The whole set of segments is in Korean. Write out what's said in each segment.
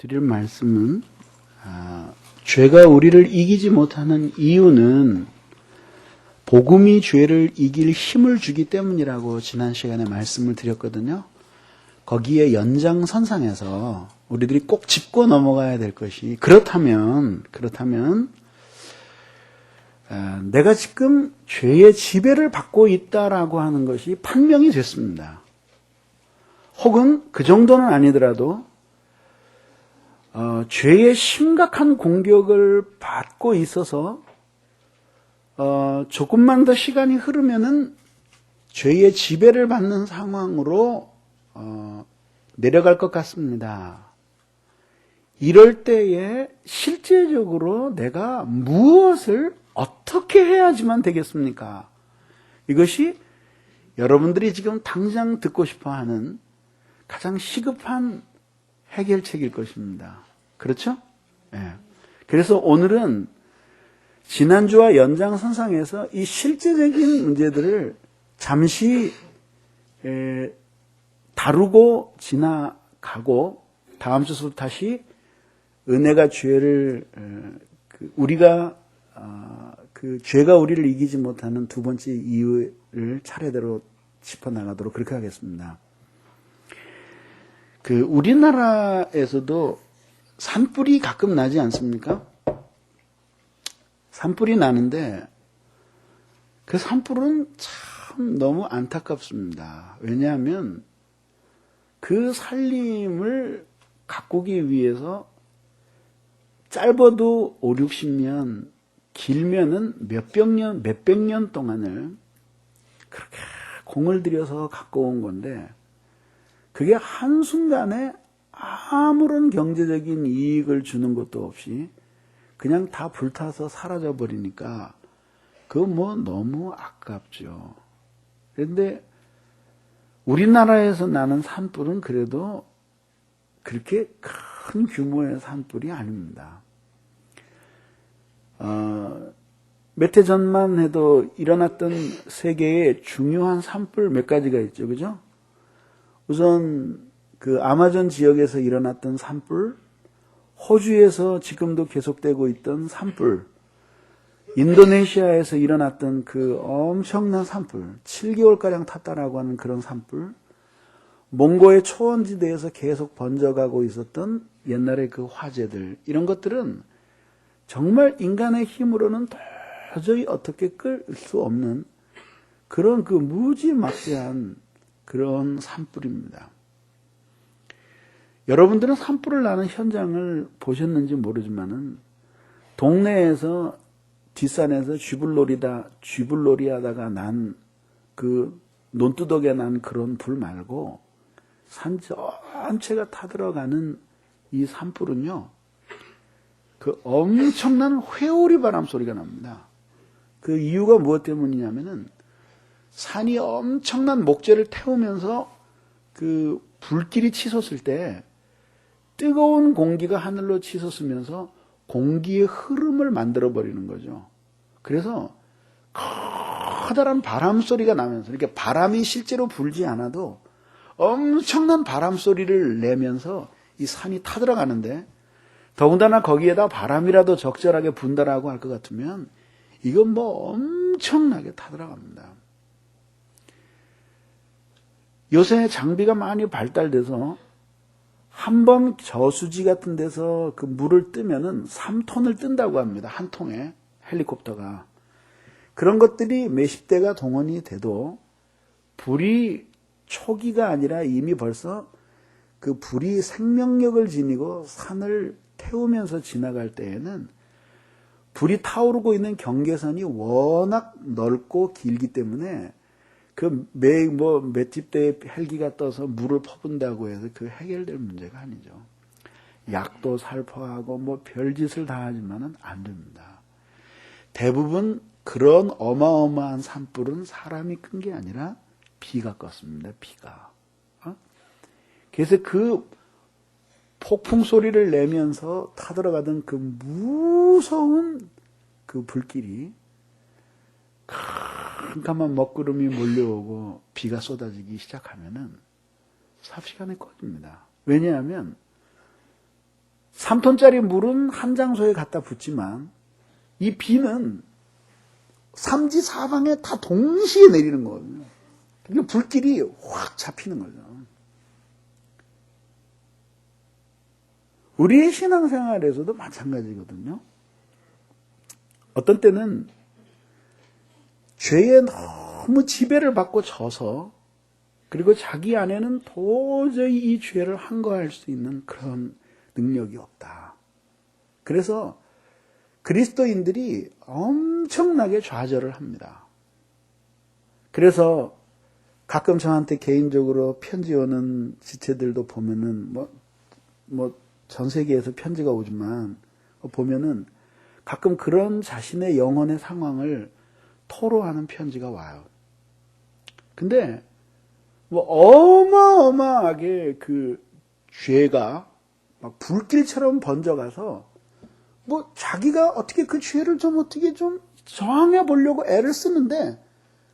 드릴 말씀은 죄가 우리를 이기지 못하는 이유는 복음이 죄를 이길 힘을 주기 때문이라고 지난 시간에 말씀을 드렸거든요. 거기에 연장선상에서 우리들이 꼭 짚고 넘어가야 될 것이 그렇다면 내가 지금 죄의 지배를 받고 있다라고 하는 것이 판명이 됐습니다. 혹은 그 정도는 아니더라도 죄의 심각한 공격을 받고 있어서 조금만 더 시간이 흐르면은 죄의 지배를 받는 상황으로 내려갈 것 같습니다. 이럴 때에 실제적으로 내가 무엇을 어떻게 해야지만 되겠습니까? 이것이 여러분들이 지금 당장 듣고 싶어하는 가장 시급한 해결책일 것입니다. 그렇죠? 네. 그래서 오늘은 지난주와 연장선상에서 이 실제적인 문제들을 잠시 다루고 지나가고 다음 주부터 다시 은혜가 죄를 우리가 그 죄가 우리를 이기지 못하는 두 번째 이유를 차례대로 짚어나가도록 그렇게 하겠습니다. 우리나라에서도 산불이 가끔 나지 않습니까? 산불이 나는데 그 산불은 참 너무 안타깝습니다. 왜냐하면 그 살림을 가꾸기 위해서 짧아도 5, 60년, 길면은 몇백 년 동안을 그렇게 공을 들여서 가꿔온 건데 그게 한순간에 아무런 경제적인 이익을 주는 것도 없이 그냥 다 불타서 사라져 버리니까 그거 너무 아깝죠. 그런데 우리나라에서 나는 산불은 그래도 그렇게 큰 규모의 산불이 아닙니다. 몇 해 전만 해도 일어났던 세계의 중요한 산불 몇 가지가 있죠. 그죠? 우선 그 아마존 지역에서 일어났던 산불, 호주에서 지금도 계속되고 있던 산불, 인도네시아에서 일어났던 그 엄청난 산불, 7개월가량 탔다라고 하는 그런 산불, 몽고의 초원지대에서 계속 번져가고 있었던 옛날의 그 화재들, 이런 것들은 정말 인간의 힘으로는 도저히 어떻게 끌 수 없는 그런 그 무지막지한 그런 산불입니다. 여러분들은 산불을 나는 현장을 보셨는지 모르지만은 동네에서 뒷산에서 쥐불놀이 하다가 난 그 논두덕에 난 그런 불 말고 산 전체가 타들어가는 이 산불은요, 그 엄청난 회오리 바람 소리가 납니다. 그 이유가 무엇 때문이냐면은 산이 엄청난 목재를 태우면서 그 불길이 치솟을 때 뜨거운 공기가 하늘로 치솟으면서 공기의 흐름을 만들어 버리는 거죠. 그래서 커다란 바람 소리가 나면서 이렇게 바람이 실제로 불지 않아도 엄청난 바람 소리를 내면서 이 산이 타들어가는데 더군다나 거기에다 바람이라도 적절하게 분다라고 할 것 같으면 이건 엄청나게 타들어갑니다. 요새 장비가 많이 발달돼서 한번 저수지 같은 데서 그 물을 뜨면은 3톤을 뜬다고 합니다. 한 통에 헬리콥터가. 그런 것들이 몇십 대가 동원이 돼도 불이 초기가 아니라 이미 벌써 그 불이 생명력을 지니고 산을 태우면서 지나갈 때에는 불이 타오르고 있는 경계선이 워낙 넓고 길기 때문에 그 몇 집 대의 헬기가 떠서 물을 퍼분다고 해서 그 해결될 문제가 아니죠. 약도 살포하고 별짓을 다 하지만은 안 됩니다. 대부분 그런 어마어마한 산불은 사람이 끈 게 아니라 비가 껐습니다. 비가. 그래서 그 폭풍 소리를 내면서 타들어가던 그 무서운 그 불길이 캄캄한 먹구름이 몰려오고 비가 쏟아지기 시작하면은 삽시간에 꺼집니다. 왜냐하면 3톤짜리 물은 한 장소에 갖다 붓지만 이 비는 삼지 사방에 다 동시에 내리는 거거든요. 그러니까 불길이 확 잡히는 거죠. 우리의 신앙생활에서도 마찬가지거든요. 어떤 때는 죄에 너무 지배를 받고 져서 그리고 자기 안에는 도저히 이 죄를 항거할 수 있는 그런 능력이 없다. 그래서 그리스도인들이 엄청나게 좌절을 합니다. 그래서 가끔 저한테 개인적으로 편지 오는 지체들도 보면은 전 세계에서 편지가 오지만 보면은 가끔 그런 자신의 영혼의 상황을 토로하는 편지가 와요. 근데 어마어마하게 그 죄가 막 불길처럼 번져가서 자기가 어떻게 그 죄를 어떻게 저항해 보려고 애를 쓰는데,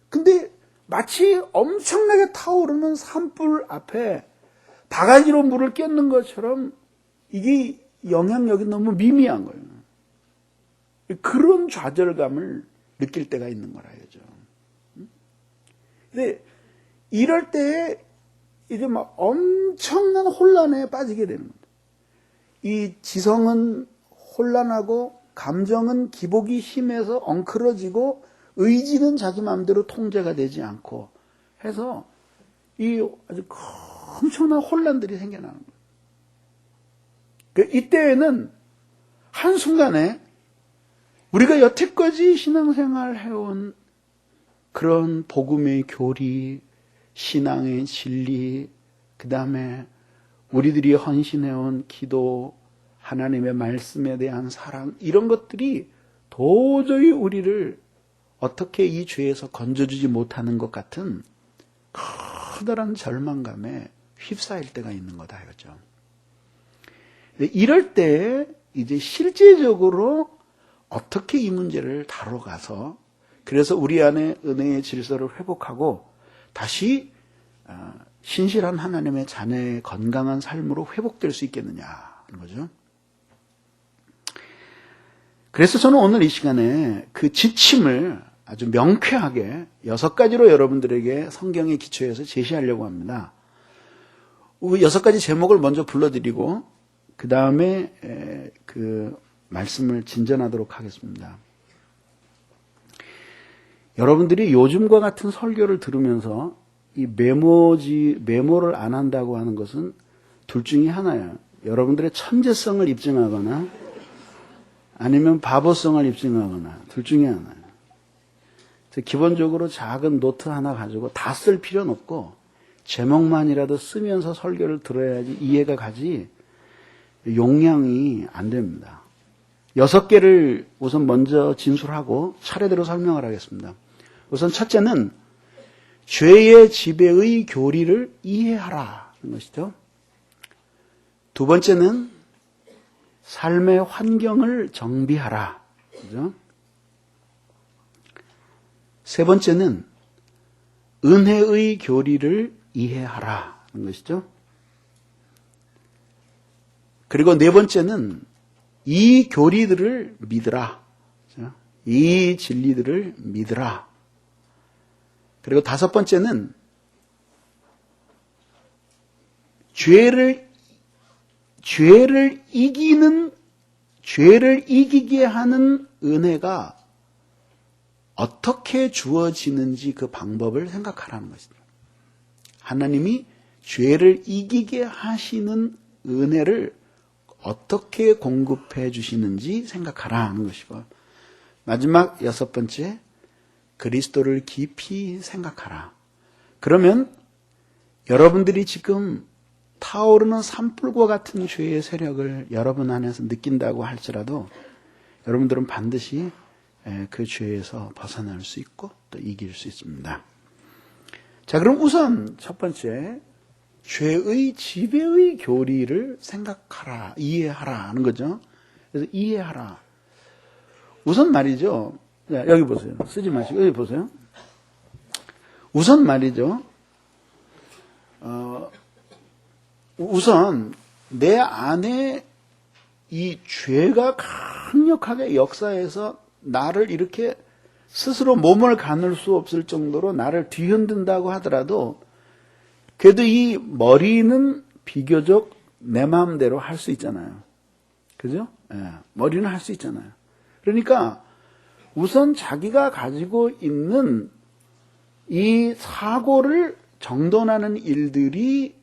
근데 마치 엄청나게 타오르는 산불 앞에 바가지로 물을 깼는 것처럼 이게 영향력이 너무 미미한 거예요. 그런 좌절감을 느낄 때가 있는 거라죠. 근데 이럴 때 이제 엄청난 혼란에 빠지게 되는 겁니다. 이 지성은 혼란하고 감정은 기복이 심해서 엉클어지고 의지는 자기 마음대로 통제가 되지 않고 해서 이 아주 엄청난 혼란들이 생겨나는 거예요. 이때에는 한순간에 우리가 여태까지 신앙생활 해온 그런 복음의 교리, 신앙의 진리, 그 다음에 우리들이 헌신해온 기도, 하나님의 말씀에 대한 사랑, 이런 것들이 도저히 우리를 어떻게 이 죄에서 건져주지 못하는 것 같은 커다란 절망감에 휩싸일 때가 있는 거다 이거죠. 이럴 때 이제 실제적으로 어떻게 이 문제를 다뤄가서 그래서 우리 안에 은혜의 질서를 회복하고 다시 신실한 하나님의 자녀의 건강한 삶으로 회복될 수 있겠느냐 하는 거죠. 그래서 저는 오늘 이 시간에 그 지침을 아주 명쾌하게 6가지로 여러분들에게 성경에 기초해서 제시하려고 합니다. 6가지 제목을 먼저 불러드리고 그 다음에 그 말씀을 진전하도록 하겠습니다. 여러분들이 요즘과 같은 설교를 들으면서 이 메모를 안 한다고 하는 것은 둘 중에 하나예요. 여러분들의 천재성을 입증하거나 아니면 바보성을 입증하거나 둘 중에 하나예요. 기본적으로 작은 노트 하나 가지고 다 쓸 필요는 없고 제목만이라도 쓰면서 설교를 들어야지 이해가 가지 용량이 안 됩니다. 6개를 우선 먼저 진술하고 차례대로 설명을 하겠습니다. 우선 첫째는 죄의 지배의 교리를 이해하라 하는 것이죠. 두 번째는 삶의 환경을 정비하라. 그죠? 세 번째는 은혜의 교리를 이해하라 하는 것이죠. 그리고 네 번째는 이 교리들을 믿으라. 그죠? 이 진리들을 믿으라. 그리고 다섯 번째는 죄를 이기게 하는 은혜가 어떻게 주어지는지 그 방법을 생각하라는 것입니다. 하나님이 죄를 이기게 하시는 은혜를 어떻게 공급해 주시는지 생각하라는 것이고, 마지막 6번째, 그리스도를 깊이 생각하라. 그러면 여러분들이 지금 타오르는 산불과 같은 죄의 세력을 여러분 안에서 느낀다고 할지라도 여러분들은 반드시 그 죄에서 벗어날 수 있고 또 이길 수 있습니다. 자, 그럼 우선 첫 번째, 죄의 지배의 교리를 생각하라, 이해하라 하는 거죠. 그래서 이해하라. 우선 말이죠. 자, 여기 보세요. 쓰지 마시고 여기 보세요. 우선 말이죠. 우선 내 안에 이 죄가 강력하게 역사해서 나를 이렇게 스스로 몸을 가눌 수 없을 정도로 나를 뒤흔든다고 하더라도 그래도 이 머리는 비교적 내 마음대로 할 수 있잖아요. 그죠? 예, 머리는 할 수 있잖아요. 그러니까 우선 자기가 가지고 있는 이 사고를 정돈하는 일들이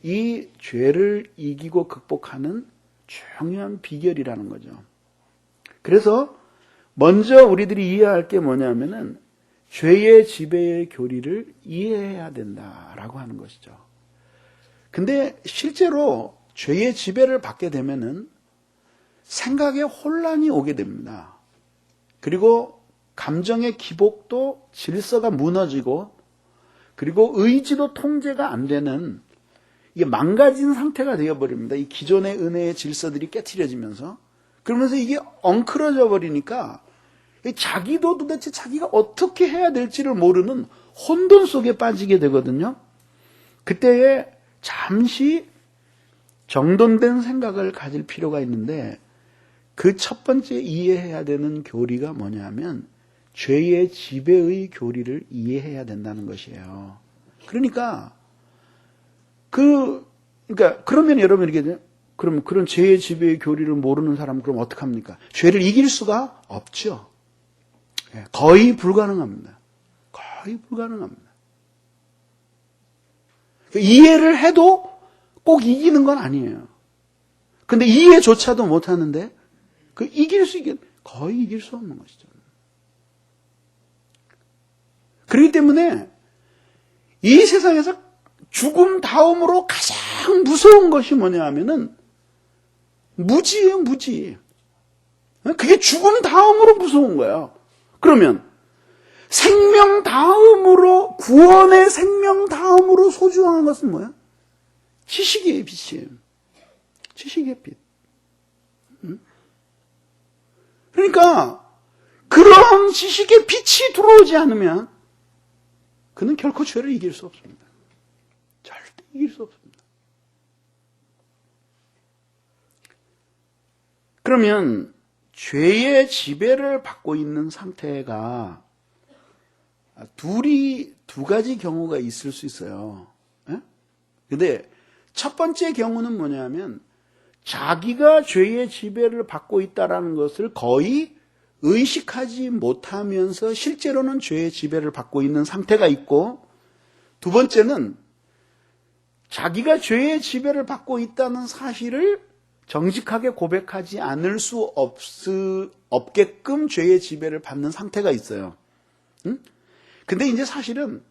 이 죄를 이기고 극복하는 중요한 비결이라는 거죠. 그래서 먼저 우리들이 이해할 게 뭐냐면은 죄의 지배의 교리를 이해해야 된다라고 하는 것이죠. 근데 실제로 죄의 지배를 받게 되면은 생각에 혼란이 오게 됩니다. 그리고 감정의 기복도 질서가 무너지고 그리고 의지도 통제가 안 되는 이게 망가진 상태가 되어버립니다. 이 기존의 은혜의 질서들이 깨트려지면서 그러면서 이게 엉클어져 버리니까 자기도 도대체 자기가 어떻게 해야 될지를 모르는 혼돈 속에 빠지게 되거든요. 그때에 잠시 정돈된 생각을 가질 필요가 있는데 그 첫 번째 이해해야 되는 교리가 뭐냐면 죄의 지배의 교리를 이해해야 된다는 것이에요. 그러니까 그러면 여러분 이렇게 돼요. 그럼 그런 죄의 지배의 교리를 모르는 사람은 그럼 어떡합니까? 죄를 이길 수가 없죠. 거의 불가능합니다. 거의 불가능합니다. 이해를 해도 꼭 이기는 건 아니에요. 근데 이해조차도 못하는데 거의 이길 수 없는 것이죠. 그렇기 때문에 이 세상에서 죽음 다음으로 가장 무서운 것이 뭐냐 하면은 무지예요, 무지. 그게 죽음 다음으로 무서운 거예요. 그러면 생명 다음으로 구원의 생명 다음으로 소중한 것은 뭐야? 지식의 빛이에요. 지식의 빛. 그러니까 그런 지식의 빛이 들어오지 않으면 그는 결코 죄를 이길 수 없습니다. 절대 이길 수 없습니다. 그러면 죄의 지배를 받고 있는 상태가 두 가지 경우가 있을 수 있어요. 근데 첫 번째 경우는 뭐냐면 자기가 죄의 지배를 받고 있다는 것을 거의 의식하지 못하면서 실제로는 죄의 지배를 받고 있는 상태가 있고, 두 번째는 자기가 죄의 지배를 받고 있다는 사실을 정직하게 고백하지 않을 수 없게끔 죄의 지배를 받는 상태가 있어요. 근데 이제 사실은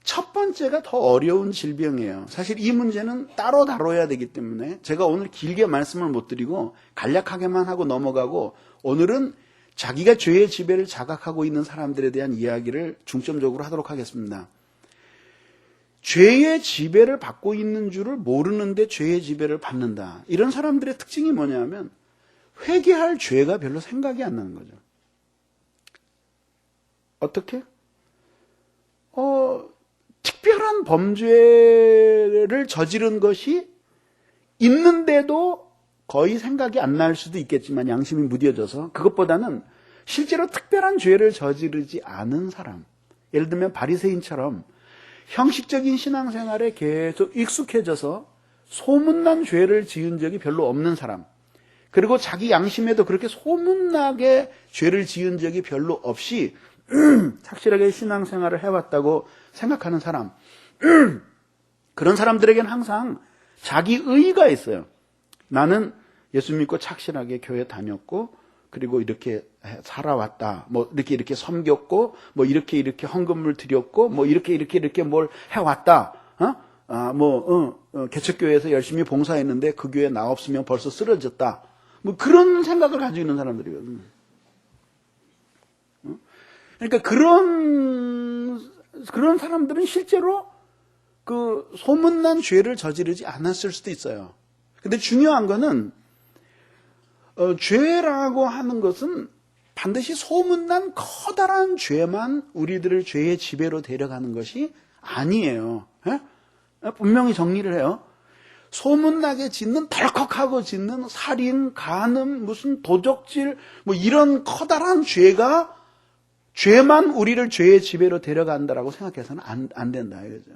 첫 번째가 더 어려운 질병이에요. 사실 이 문제는 따로 다뤄야 되기 때문에 제가 오늘 길게 말씀을 못 드리고 간략하게만 하고 넘어가고, 오늘은 자기가 죄의 지배를 자각하고 있는 사람들에 대한 이야기를 중점적으로 하도록 하겠습니다. 죄의 지배를 받고 있는 줄을 모르는데 죄의 지배를 받는다. 이런 사람들의 특징이 뭐냐면 회개할 죄가 별로 생각이 안 나는 거죠. 어떻게? 특별한 범죄를 저지른 것이 있는데도 거의 생각이 안 날 수도 있겠지만, 양심이 무뎌져서, 그것보다는 실제로 특별한 죄를 저지르지 않은 사람, 예를 들면 바리새인처럼 형식적인 신앙생활에 계속 익숙해져서 소문난 죄를 지은 적이 별로 없는 사람, 그리고 자기 양심에도 그렇게 소문나게 죄를 지은 적이 별로 없이 착실하게 신앙생활을 해왔다고 생각하는 사람, 그런 사람들에게는 항상 자기 의의가 있어요. 나는 예수 믿고 착실하게 교회 다녔고, 그리고 이렇게 살아왔다. 뭐 이렇게 섬겼고, 뭐 이렇게 헌금을 드렸고, 뭐 이렇게 뭘 해왔다. 개척교회에서 열심히 봉사했는데 그 교회 나 없으면 벌써 쓰러졌다. 뭐 그런 생각을 가지고 있는 사람들이거든요. 그러니까 그런 사람들은 실제로 그 소문난 죄를 저지르지 않았을 수도 있어요. 근데 중요한 거는 죄라고 하는 것은 반드시 소문난 커다란 죄만 우리들을 죄의 지배로 데려가는 것이 아니에요. 분명히 정리를 해요. 소문나게 짓는, 덜컥하고 짓는 살인, 간음, 무슨 도적질, 뭐 이런 커다란 죄만 우리를 죄의 지배로 데려간다라고 생각해서는 안 된다 이거죠.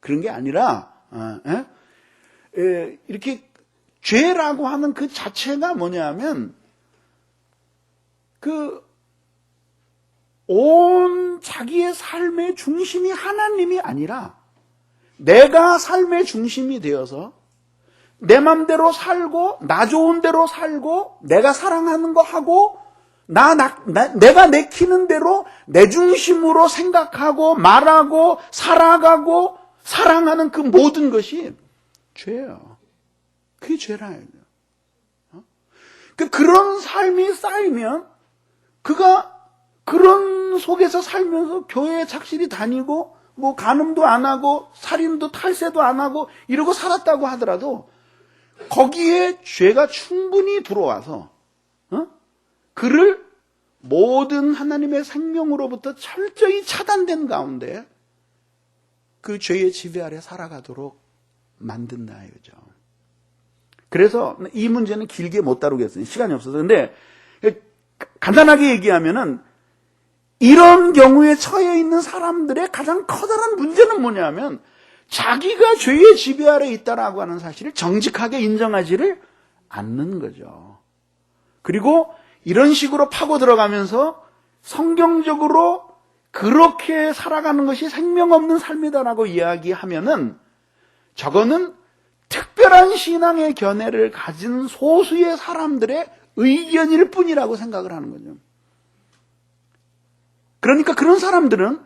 그런 게 아니라 이렇게 죄라고 하는 그 자체가 뭐냐면 온 자기의 삶의 중심이 하나님이 아니라 내가 삶의 중심이 되어서 내 맘대로 살고 나 좋은 대로 살고 내가 사랑하는 거 하고 내가 내키는 대로 내 중심으로 생각하고 말하고 살아가고 사랑하는 그 모든 것이 죄예요. 그게 죄라. 그런 삶이 쌓이면 그가 그런 속에서 살면서 교회에 착실히 다니고 뭐 간음도 안 하고 살인도 탈세도 안 하고 이러고 살았다고 하더라도 거기에 죄가 충분히 들어와서 그를 모든 하나님의 생명으로부터 철저히 차단된 가운데 그 죄의 지배 아래 살아가도록 만든다 이거죠. 그래서 이 문제는 길게 못 다루겠어요. 시간이 없어서. 근데 간단하게 얘기하면은 이런 경우에 처해 있는 사람들의 가장 커다란 문제는 뭐냐면 자기가 죄의 지배 아래 있다라고 하는 사실을 정직하게 인정하지를 않는 거죠. 그리고 이런 식으로 파고 들어가면서 성경적으로 그렇게 살아가는 것이 생명 없는 삶이다라고 이야기하면은 저거는 특별한 신앙의 견해를 가진 소수의 사람들의 의견일 뿐이라고 생각을 하는 거죠. 그러니까 그런 사람들은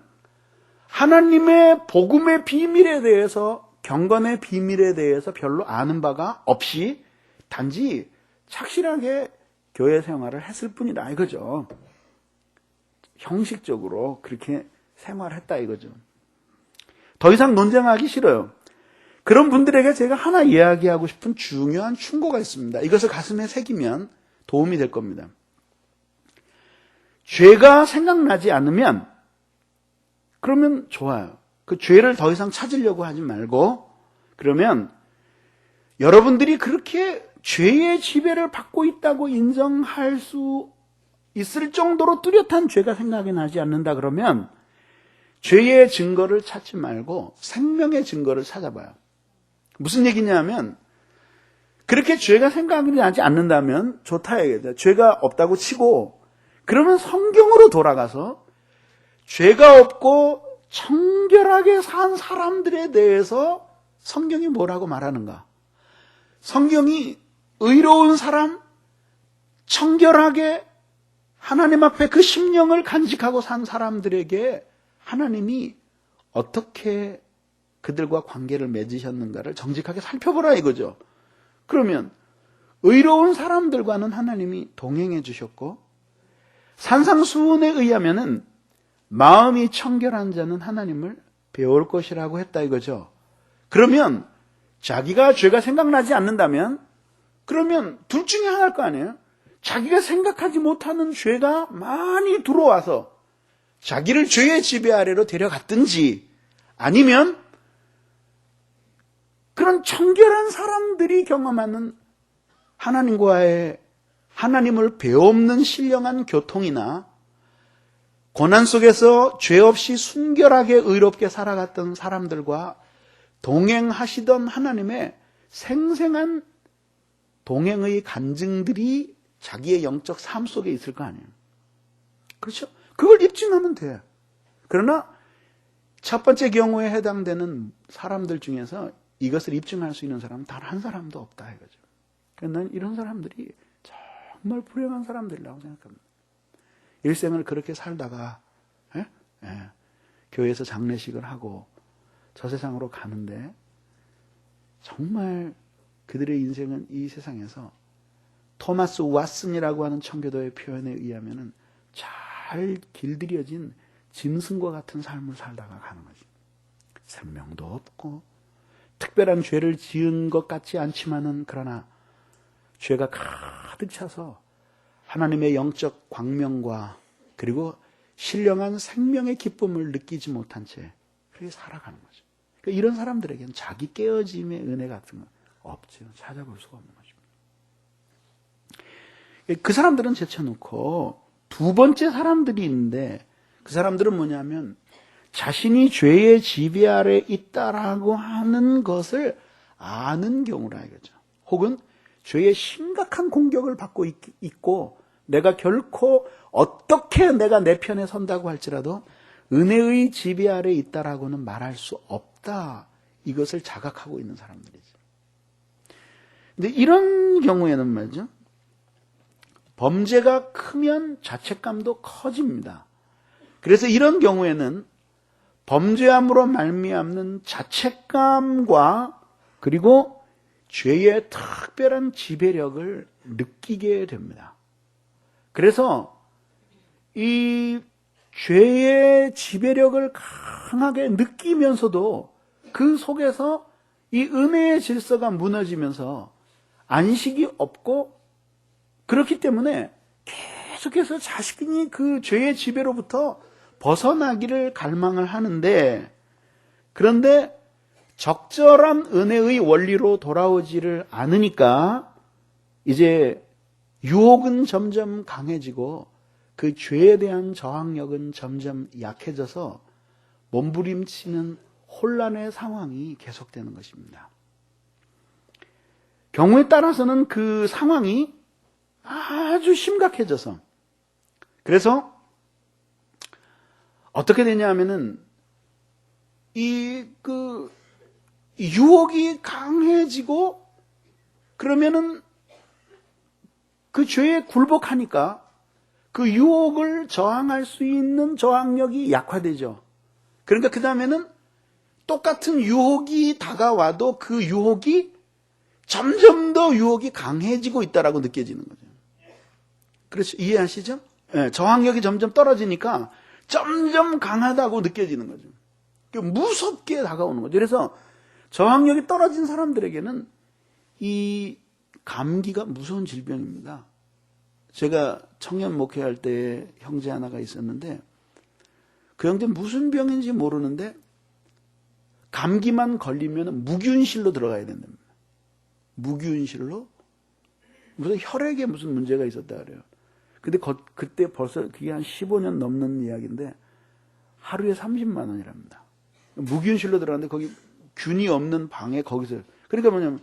하나님의 복음의 비밀에 대해서, 경건의 비밀에 대해서 별로 아는 바가 없이 단지 착실하게 교회 생활을 했을 뿐이다 이거죠. 형식적으로 그렇게 생활했다 이거죠. 더 이상 논쟁하기 싫어요. 그런 분들에게 제가 하나 이야기하고 싶은 중요한 충고가 있습니다. 이것을 가슴에 새기면 도움이 될 겁니다. 죄가 생각나지 않으면 그러면 좋아요. 그 죄를 더 이상 찾으려고 하지 말고 그러면 여러분들이 그렇게 죄의 지배를 받고 있다고 인정할 수 있을 정도로 뚜렷한 죄가 생각이 나지 않는다 그러면 죄의 증거를 찾지 말고 생명의 증거를 찾아봐요. 무슨 얘기냐면 그렇게 죄가 생각이 나지 않는다면 좋다 얘기죠. 죄가 없다고 치고 그러면 성경으로 돌아가서 죄가 없고 청결하게 산 사람들에 대해서 성경이 뭐라고 말하는가? 성경이 의로운 사람, 청결하게 하나님 앞에 그 심령을 간직하고 산 사람들에게 하나님이 어떻게 그들과 관계를 맺으셨는가를 정직하게 살펴보라 이거죠. 그러면 의로운 사람들과는 하나님이 동행해 주셨고 산상수훈에 의하면은 마음이 청결한 자는 하나님을 배울 것이라고 했다 이거죠. 그러면 자기가 죄가 생각나지 않는다면 그러면 둘 중에 하나일 거 아니에요. 자기가 생각하지 못하는 죄가 많이 들어와서 자기를 죄의 지배 아래로 데려갔든지 아니면 그런 청결한 사람들이 경험하는 하나님과의 하나님을 배없는 신령한 교통이나 고난 속에서 죄 없이 순결하게 의롭게 살아갔던 사람들과 동행하시던 하나님의 생생한 동행의 간증들이 자기의 영적 삶 속에 있을 거 아니에요. 그렇죠? 그걸 입증하면 돼. 그러나 첫 번째 경우에 해당되는 사람들 중에서 이것을 입증할 수 있는 사람은 단 한 사람도 없다 이거죠. 그래서 난 이런 사람들이 정말 불행한 사람들이라고 생각합니다. 일생을 그렇게 살다가 교회에서 장례식을 하고 저 세상으로 가는데 정말 그들의 인생은 이 세상에서 토마스 왓슨이라고 하는 청교도의 표현에 의하면 잘 길들여진 짐승과 같은 삶을 살다가 가는 거지. 생명도 없고 특별한 죄를 지은 것 같지 않지만은 그러나 죄가 가득 차서 하나님의 영적 광명과 그리고 신령한 생명의 기쁨을 느끼지 못한 채 그렇게 살아가는 거죠. 그러니까 이런 사람들에게는 자기 깨어짐의 은혜 같은 거 없죠. 찾아볼 수가 없는 것입니다. 그 사람들은 제쳐놓고 두 번째 사람들이 있는데 그 사람들은 뭐냐면 자신이 죄의 지배 아래 있다라고 하는 것을 아는 경우라 이거죠. 혹은 죄의 심각한 공격을 받고 있고 내가 결코 어떻게 내가 내 편에 선다고 할지라도 은혜의 지배 아래 있다라고는 말할 수 없다. 이것을 자각하고 있는 사람들이죠. 근데 이런 경우에는 말이죠. 범죄가 크면 자책감도 커집니다. 그래서 이런 경우에는 범죄함으로 말미암는 자책감과 그리고 죄의 특별한 지배력을 느끼게 됩니다. 그래서 이 죄의 지배력을 강하게 느끼면서도 그 속에서 이 은혜의 질서가 무너지면서 안식이 없고 그렇기 때문에 계속해서 자신이 그 죄의 지배로부터 벗어나기를 갈망을 하는데 그런데 적절한 은혜의 원리로 돌아오지를 않으니까 이제 유혹은 점점 강해지고 그 죄에 대한 저항력은 점점 약해져서 몸부림치는 혼란의 상황이 계속되는 것입니다. 경우에 따라서는 그 상황이 아주 심각해져서 그래서 어떻게 되냐 하면은 유혹이 강해지고 그러면은 그 죄에 굴복하니까 그 유혹을 저항할 수 있는 저항력이 약화되죠. 그러니까 그 다음에는 똑같은 유혹이 다가와도 그 유혹이 점점 더 유혹이 강해지고 있다라고 느껴지는 거죠. 그렇죠? 이해하시죠? 네, 저항력이 점점 떨어지니까 점점 강하다고 느껴지는 거죠. 무섭게 다가오는 거죠. 그래서 저항력이 떨어진 사람들에게는 이 감기가 무서운 질병입니다. 제가 청년 목회할 때 형제 하나가 있었는데 그 형제 무슨 병인지 모르는데 감기만 걸리면 무균실로 들어가야 된답니다. 무균실로? 무슨 혈액에 무슨 문제가 있었다 그래요. 근데 그때 벌써 그게 한 15년 넘는 이야기인데 하루에 30만 원이랍니다. 무균실로 들어갔는데 거기 균이 없는 방에 거기서 그러니까 뭐냐면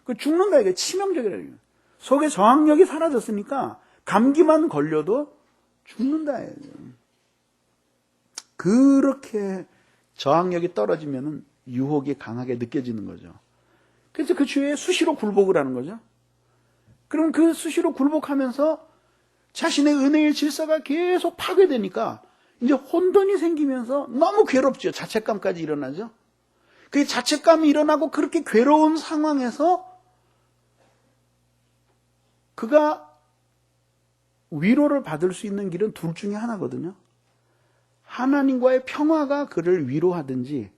그 죽는다 이게 치명적이라 이게. 속에 저항력이 사라졌으니까 감기만 걸려도 죽는다. 그렇게 저항력이 떨어지면은 유혹이 강하게 느껴지는 거죠. 그래서 그 죄에 수시로 굴복을 하는 거죠. 그럼 그 수시로 굴복하면서 자신의 은혜의 질서가 계속 파괴되니까 이제 혼돈이 생기면서 너무 괴롭죠. 자책감까지 일어나죠. 그 자책감이 일어나고 그렇게 괴로운 상황에서 그가 위로를 받을 수 있는 길은 둘 중에 하나거든요. 하나님과의 평화가 그를 위로하든지.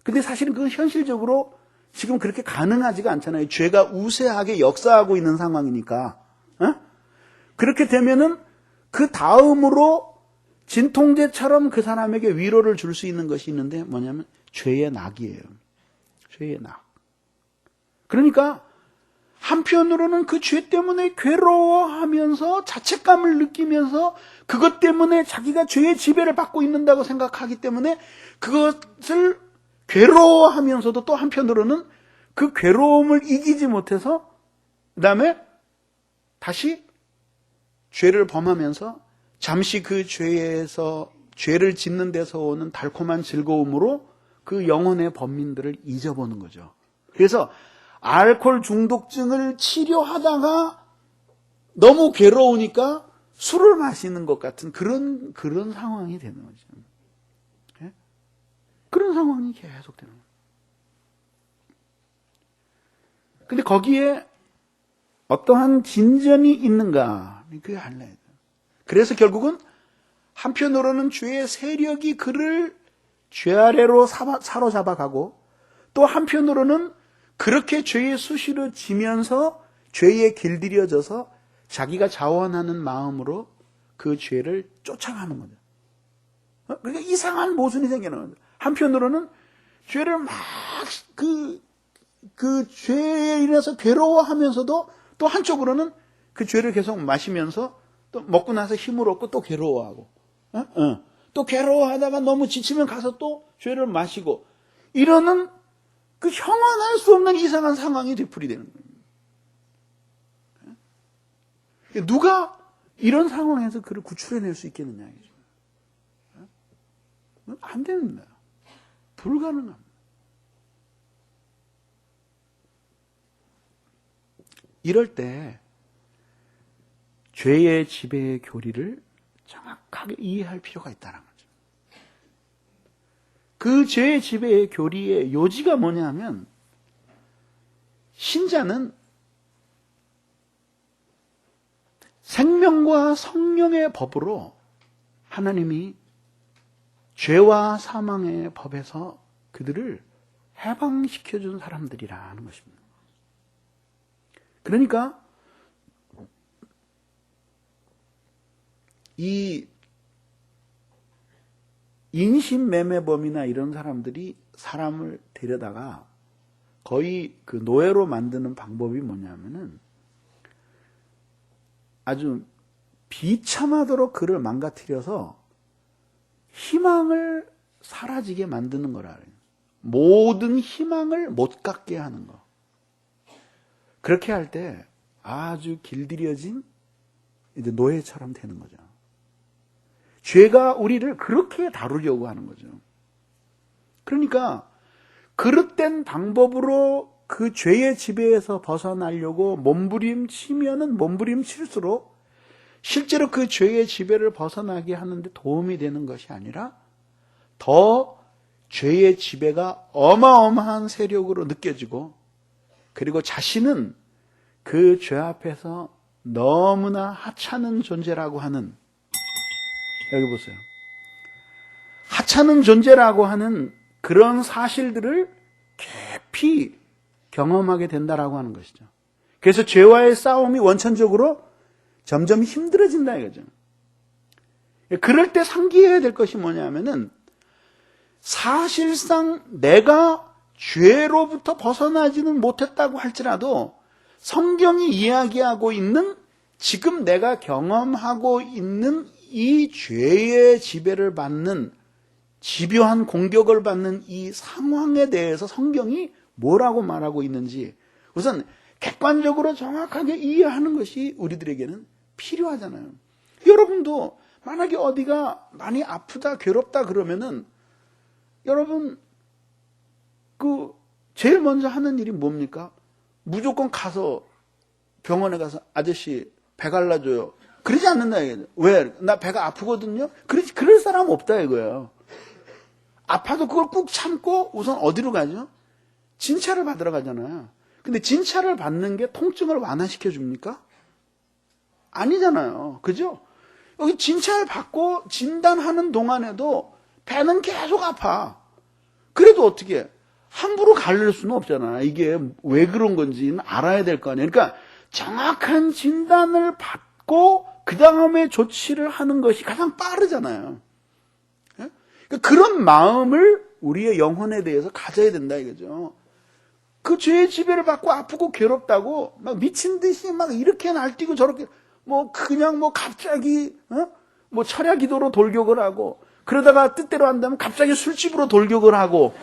근데 사실은 그건 현실적으로 지금 그렇게 가능하지가 않잖아요. 죄가 우세하게 역사하고 있는 상황이니까. 그렇게 되면은 그 다음으로 진통제처럼 그 사람에게 위로를 줄 수 있는 것이 있는데 뭐냐면 죄의 낙이에요. 죄의 낙. 그러니까 한편으로는 그 죄 때문에 괴로워하면서 자책감을 느끼면서 그것 때문에 자기가 죄의 지배를 받고 있는다고 생각하기 때문에 그것을 괴로워하면서도 또 한편으로는 그 괴로움을 이기지 못해서 그 다음에 다시 죄를 범하면서 잠시 그 죄에서 죄를 짓는 데서 오는 달콤한 즐거움으로 그 영혼의 범민들을 잊어보는 거죠. 그래서 알코올 중독증을 치료하다가 너무 괴로우니까 술을 마시는 것 같은 그런 상황이 되는 거죠. 네? 그런 상황이 계속 되는 거예요. 근데 거기에 어떠한 진전이 있는가? 그게 알아야 돼요. 그래서 결국은 한편으로는 죄의 세력이 그를 죄 아래로 사로잡아가고 또 한편으로는 그렇게 죄의 수시로 지면서 죄에 길들여져서 자기가 자원하는 마음으로 그 죄를 쫓아가는 거죠. 그러니까 이상한 모순이 생기는 거죠. 한편으로는 죄를 막 그 죄에 인해서 괴로워하면서도 또 한쪽으로는 그 죄를 계속 마시면서 또 먹고 나서 힘을 얻고 또 괴로워하고, 또 괴로워하다가 너무 지치면 가서 또 죄를 마시고, 이러는 그 형언할 수 없는 이상한 상황이 되풀이되는 거예요. 누가 이런 상황에서 그를 구출해낼 수 있겠느냐, 이죠. 안 됩니다. 불가능합니다. 이럴 때 죄의 지배의 교리를 정확하게 이해할 필요가 있다는 거죠. 그 죄의 지배의 교리의 요지가 뭐냐면, 신자는 생명과 성령의 법으로 하나님이 죄와 사망의 법에서 그들을 해방시켜준 사람들이라는 것입니다. 그러니까 이 인신매매범이나 이런 사람들이 사람을 데려다가 거의 그 노예로 만드는 방법이 뭐냐면은 아주 비참하도록 그를 망가뜨려서 희망을 사라지게 만드는 거라. 모든 희망을 못 갖게 하는 거. 그렇게 할 때 아주 길들여진 이제 노예처럼 되는 거죠. 죄가 우리를 그렇게 다루려고 하는 거죠. 그러니까 그릇된 방법으로 그 죄의 지배에서 벗어나려고 몸부림치면은 몸부림칠수록 실제로 그 죄의 지배를 벗어나게 하는데 도움이 되는 것이 아니라 더 죄의 지배가 어마어마한 세력으로 느껴지고, 그리고 자신은 그 죄 앞에서 너무나 하찮은 존재라고 하는, 여기 보세요. 하찮은 존재라고 하는 그런 사실들을 깊이 경험하게 된다라고 하는 것이죠. 그래서 죄와의 싸움이 원천적으로 점점 힘들어진다 이거죠. 그럴 때 상기해야 될 것이 뭐냐면은, 사실상 내가 죄로부터 벗어나지는 못했다고 할지라도 성경이 이야기하고 있는, 지금 내가 경험하고 있는 이 죄의 지배를 받는, 집요한 공격을 받는 이 상황에 대해서 성경이 뭐라고 말하고 있는지 우선 객관적으로 정확하게 이해하는 것이 우리들에게는 필요하잖아요. 여러분도 만약에 어디가 많이 아프다, 괴롭다 그러면은 여러분 그 제일 먼저 하는 일이 뭡니까? 무조건 가서 병원에 가서 아저씨 배 갈라줘요. 그러지 않는다 이거죠. 왜? 나 배가 아프거든요. 그럴 사람 없다 이거예요. 아파도 그걸 꾹 참고 우선 어디로 가죠? 진찰을 받으러 가잖아요. 근데 진찰을 받는 게 통증을 완화시켜 줍니까? 아니잖아요. 그죠? 여기 진찰 받고 진단하는 동안에도 배는 계속 아파. 그래도 어떻게 해? 함부로 가릴 수는 없잖아. 이게 왜 그런 건지는 알아야 될 거 아니에요. 그러니까 정확한 진단을 받고 그 다음에 조치를 하는 것이 가장 빠르잖아요. 그러니까 그런 마음을 우리의 영혼에 대해서 가져야 된다 이거죠. 그 죄의 지배를 받고 아프고 괴롭다고 막 미친 듯이 막 이렇게 날뛰고 저렇게 뭐 그냥 뭐 갑자기 뭐 철야 기도로 돌격을 하고, 그러다가 뜻대로 한다면 갑자기 술집으로 돌격을 하고,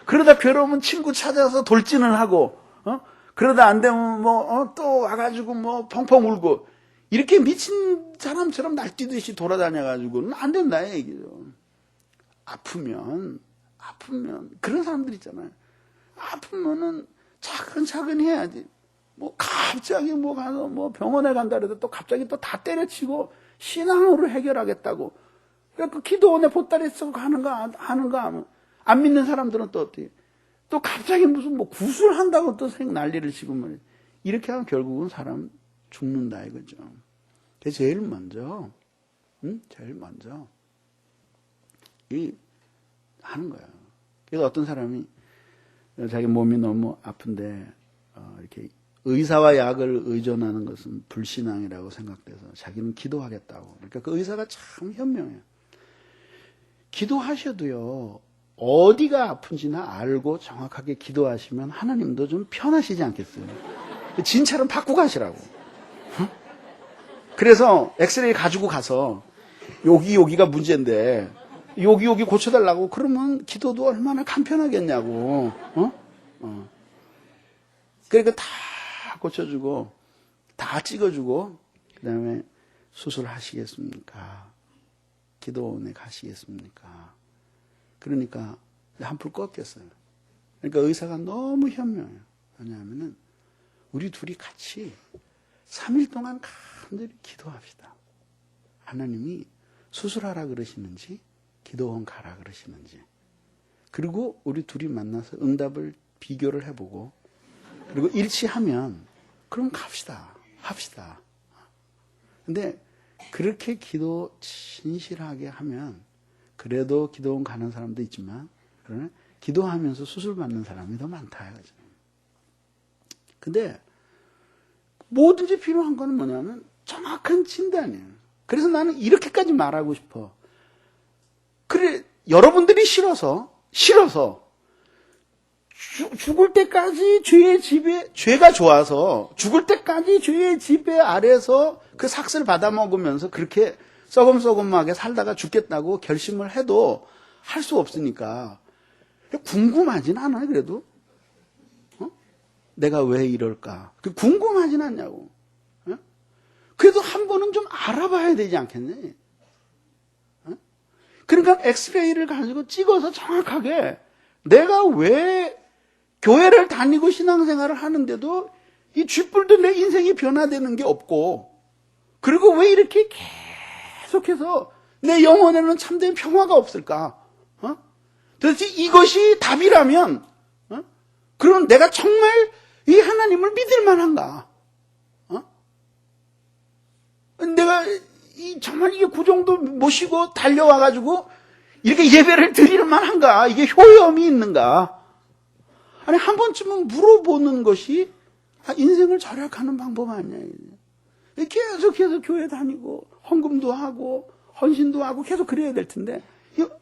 그러다 괴로우면 친구 찾아서 돌진을 하고, 그러다 안 되면 뭐 또 와가지고 뭐 펑펑 울고, 이렇게 미친 사람처럼 날뛰듯이 돌아다녀가지고는 안 된다 얘기죠. 아프면 그런 사람들 있잖아요. 아프면은 차근차근 해야지. 뭐 갑자기 뭐 가서 뭐 병원에 간다 그래도 또 갑자기 또 다 때려치고 신앙으로 해결하겠다고. 그러니까 그 기도원에 보따리 쓰고 하는가 안 믿는 사람들은 또 어떻게? 또 갑자기 무슨 뭐 구술한다고 또 난리를 치고 말이야. 이렇게 하면 결국은 사람 죽는다 이거죠. 그래서 제일 먼저 이 하는 거야. 그래서 어떤 사람이 자기 몸이 너무 아픈데 이렇게 의사와 약을 의존하는 것은 불신앙이라고 생각돼서 자기는 기도하겠다고. 그러니까 그 의사가 참 현명해요. 기도하셔도요, 어디가 아픈지나 알고 정확하게 기도하시면 하나님도 좀 편하시지 않겠어요? 진찰은 받고 가시라고. 그래서 엑스레이 가지고 가서 여기가 문제인데 여기 고쳐달라고 그러면 기도도 얼마나 간편하겠냐고. 그러니까 다 고쳐주고 다 찍어주고 그 다음에 수술하시겠습니까? 기도원에 가시겠습니까? 그러니까 한풀 껐겠어요. 그러니까 의사가 너무 현명해요. 왜냐하면은 우리 둘이 같이 3일 동안 간절히 기도합시다. 하나님이 수술하라 그러시는지 기도원 가라 그러시는지, 그리고 우리 둘이 만나서 응답을 비교를 해보고 그리고 일치하면 그럼 합시다. 근데 그렇게 기도 진실하게 하면 그래도 기도원 가는 사람도 있지만 그러나 기도하면서 수술 받는 사람이 더 많다. 근데 뭐든지 필요한 거는 뭐냐면 정확한 진단이에요. 그래서 나는 이렇게까지 말하고 싶어. 그래, 여러분들이 싫어서 죽을 때까지 죄가 좋아서 죽을 때까지 죄의 지배 아래서 그 삭스를 받아 먹으면서 그렇게 썩음썩음하게 살다가 죽겠다고 결심을 해도 할 수 없으니까 궁금하진 않아요. 그래도 내가 왜 이럴까 궁금하진 않냐고. 그래도 한 번은 좀 알아봐야 되지 않겠니? 그러니까 엑스레이를 가지고 찍어서 정확하게 내가 왜 교회를 다니고 신앙생활을 하는데도 이 쥐뿔도 내 인생이 변화되는 게 없고, 그리고 왜 이렇게 계속해서 내 영혼에는 참된 평화가 없을까? 도대체 이것이 답이라면, 그럼 내가 정말 이 하나님을 믿을 만한가? 내가 정말 이게 그 정도 모시고 달려와가지고 이렇게 예배를 드릴 만한가? 이게 효험이 있는가? 아니, 한 번쯤은 물어보는 것이 인생을 절약하는 방법 아니냐. 계속해서 교회 다니고 헌금도 하고 헌신도 하고 계속 그래야 될 텐데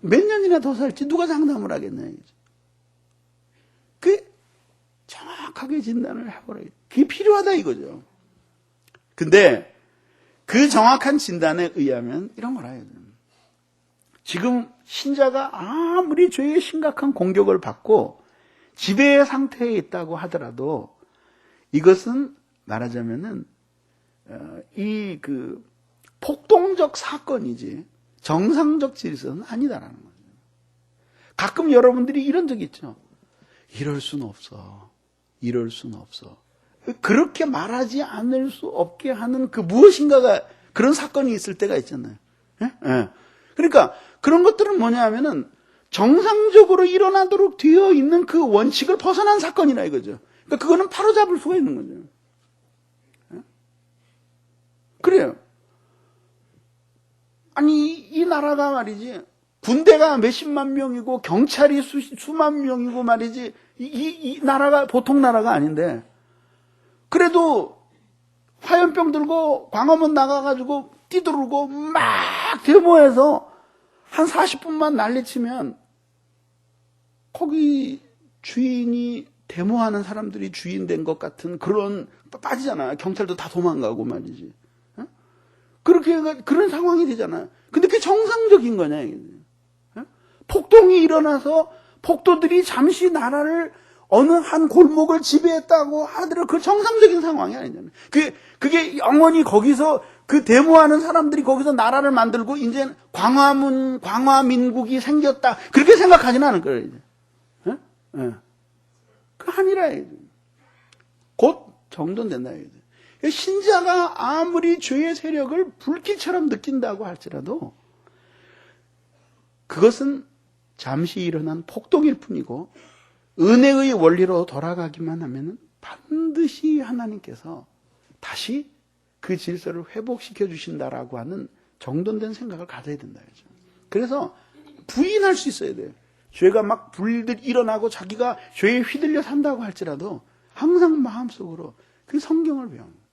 몇 년이나 더 살지 누가 장담을 하겠냐. 그 정확하게 진단을 해보라. 그게 필요하다 이거죠. 근데 그 정확한 진단에 의하면 이런 걸 해야 돼요. 지금 신자가 아무리 죄의 심각한 공격을 받고 지배의 상태에 있다고 하더라도 이것은 말하자면은 이 그 폭동적 사건이지 정상적 질서는 아니다라는 거죠. 가끔 여러분들이 이런 적 있죠. 이럴 수는 없어. 그렇게 말하지 않을 수 없게 하는 그 무엇인가가 그런 사건이 있을 때가 있잖아요. 예? 그러니까 그런 것들은 뭐냐 하면은 정상적으로 일어나도록 되어 있는 그 원칙을 벗어난 사건이라 이거죠. 그러니까 그거는 바로잡을 수가 있는 거죠. 예? 그래요. 아니 이 나라가 말이지 군대가 몇십만 명이고 경찰이 수만 명이고 말이지 이 나라가 보통 나라가 아닌데 그래도 화염병 들고 광화문 나가가지고 뛰두르고 막 데모해서 한 40분만 난리치면 거기 주인이 데모하는 사람들이 주인 된 것 같은 그런 빠지잖아요. 경찰도 다 도망가고 말이지. 그렇게 그런 상황이 되잖아요. 근데 그게 정상적인 거냐 이게. 폭동이 일어나서 폭도들이 잠시 나라를 어느 한 골목을 지배했다고 하더라도 그 정상적인 상황이 아니잖아요. 그게 영원히 거기서 그 데모하는 사람들이 거기서 나라를 만들고 이제 광화민국이 생겼다. 그렇게 생각하지는 않을 거예요. 이제. 그 아니라 곧 정돈된다. 신자가 아무리 죄의 세력을 불길처럼 느낀다고 할지라도 그것은 잠시 일어난 폭동일 뿐이고 은혜의 원리로 돌아가기만 하면 반드시 하나님께서 다시 그 질서를 회복시켜 주신다라고 하는 정돈된 생각을 가져야 된다. 그래서 부인할 수 있어야 돼요. 죄가 막 불들 일어나고 자기가 죄에 휘둘려 산다고 할지라도 항상 마음속으로 그 성경을 배우는 거예요.